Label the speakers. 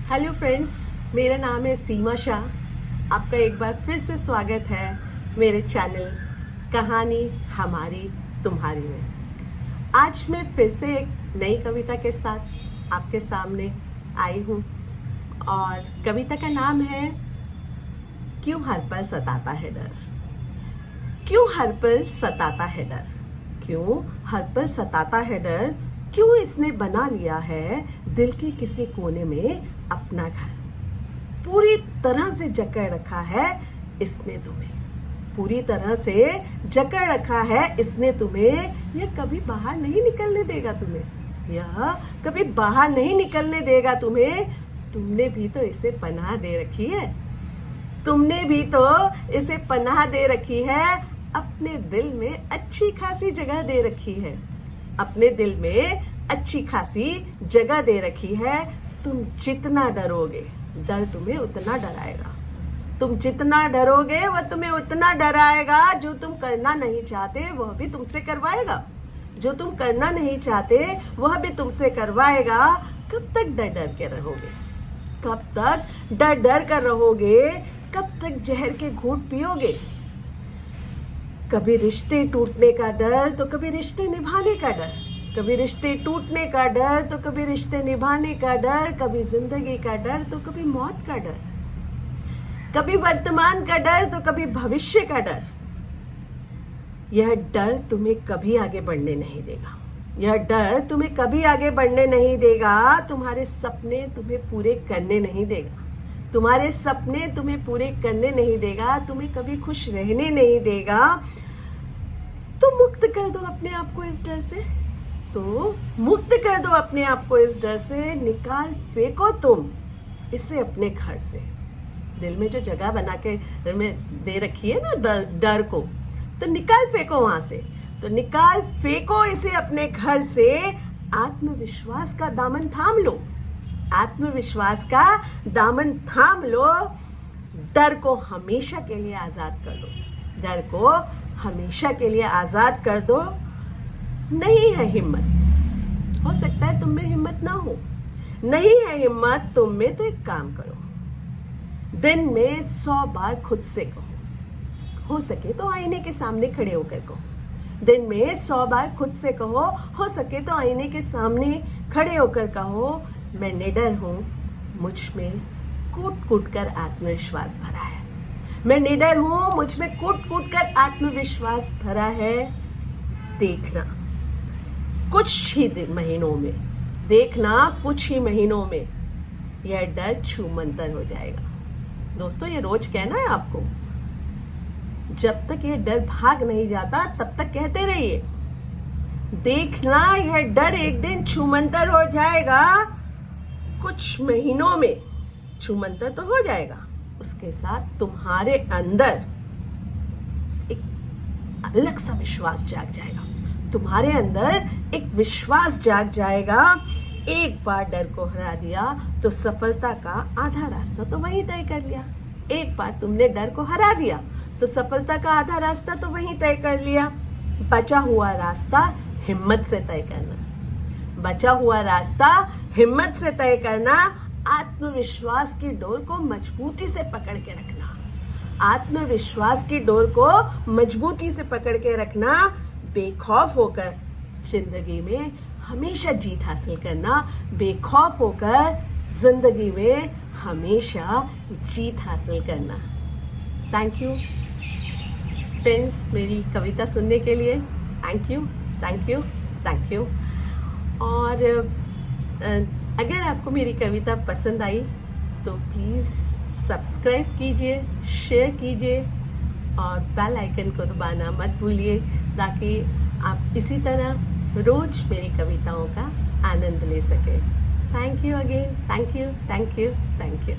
Speaker 1: Hello friends, मेरा नाम है सीमा शाह। आपका एक बार फिर से स्वागत है मेरे चैनल कहानी हमारी तुम्हारी में। आज मैं फिर से एक नई कविता के साथ आपके सामने आई हूँ और कविता का नाम है क्यों हर पल सताता है डर। क्यों हर पल सताता है डर, क्यों हर पल सताता है डर, क्यों इसने बना लिया है दिल के किसी कोने में अपना घर। पूरी तरह से जकड़ रखा है इसने तुम्हें, पूरी तरह से जकड़ रखा है इसने तुम्हें। यह कभी बाहर नहीं निकलने देगा तुम्हें, यह कभी बाहर नहीं निकलने देगा तुम्हें। तुमने भी तो इसे पनाह दे रखी है, तुमने भी तो इसे पनाह दे रखी है। अपने दिल में अच्छी खासी जगह दे रखी है, अपने दिल में अच्छी खासी जगह दे रखी है। तुम जितना डरोगे डर तुम्हें उतना डराएगा, तुम जितना डरोगे वह तुम्हें उतना डराएगा। जो तुम करना नहीं चाहते वह भी तुमसे करवाएगा, जो तुम करना नहीं चाहते वह भी तुमसे करवाएगा। कब तक डर डर के रहोगे, कब तक डर डर कर रहोगे, कब तक जहर के घूंट पियोगे। कभी रिश्ते टूटने का डर तो कभी रिश्ते निभाने का डर, कभी रिश्ते टूटने का डर तो कभी रिश्ते निभाने का डर, कभी जिंदगी का डर तो कभी मौत का डर, कभी वर्तमान का डर तो कभी भविष्य का डर। यह डर तुम्हें कभी आगे बढ़ने नहीं देगा, यह डर तुम्हें कभी आगे बढ़ने नहीं देगा। तुम्हारे सपने तुम्हें पूरे करने नहीं देगा, तुम्हारे सपने तुम्हें पूरे करने नहीं देगा, तुम्हें कभी खुश रहने नहीं देगा। तो मुक्त कर दो अपने आप को इस डर से, तो मुक्त कर दो अपने आप को इस डर से। निकाल फेंको तुम इसे अपने घर से। दिल में जो जगह बना के दिल में दे रखी है ना डर को, तो निकाल फेंको वहां से, तो निकाल फेंको इसे अपने घर से। आत्मविश्वास का दामन थाम लो, आत्मविश्वास का दामन थाम लो। डर को हमेशा के लिए आजाद कर दो, डर को हमेशा के लिए आजाद कर दो। नहीं है हिम्मत, हो सकता है तुम में हिम्मत ना हो, नहीं है हिम्मत तुम में, तो एक काम करो, दिन में 100 बार खुद से कहो, हो सके तो आईने के सामने खड़े होकर कहो। दिन में 100 बार खुद से कहो, हो सके तो आईने के सामने खड़े होकर कहो, मैं निडर हूं, मुझ में कूट कूट कर आत्मविश्वास भरा है। मैं निडर हूं, मुझ में कूट कूट कर आत्मविश्वास भरा है। देखना कुछ ही महीनों में, देखना कुछ ही महीनों में यह डर छूमंतर हो जाएगा। दोस्तों, ये रोज कहना है आपको, जब तक ये डर भाग नहीं जाता तब तक कहते रहिए। देखना यह डर एक दिन छूमंतर हो जाएगा, कुछ महीनों में छूमंतर तो हो जाएगा, उसके साथ तुम्हारे अंदर एक अलग सा विश्वास जाग जाएगा, तुम्हारे अंदर एक विश्वास जाग जाएगा। एक बार डर को हरा दिया तो सफलता का आधा रास्ता तो वहीं तय कर लिया। एक बार तुमने डर को हरा दिया तो सफलता का आधा रास्ता तो वहीं तय कर लिया। बचा हुआ रास्ता हिम्मत से तय करना, बचा हुआ रास्ता हिम्मत से तय करना। आत्मविश्वास की डोर को मजबूती से पकड़ के रखना, आत्मविश्वास की डोर को मजबूती से पकड़ के रखना। बेखौफ होकर जिंदगी में हमेशा जीत हासिल करना, बेखौफ होकर जिंदगी में हमेशा जीत हासिल करना। थैंक यू फ्रेंड्स, मेरी कविता सुनने के लिए thank you, thank you, thank you. और अगर आपको मेरी कविता पसंद आई तो प्लीज़ सब्सक्राइब कीजिए, शेयर कीजिए और बेल आइकन को दबाना मत भूलिए, ताकि आप इसी तरह रोज मेरी कविताओं का आनंद ले सकें। Thank you again, thank you, thank you, thank you.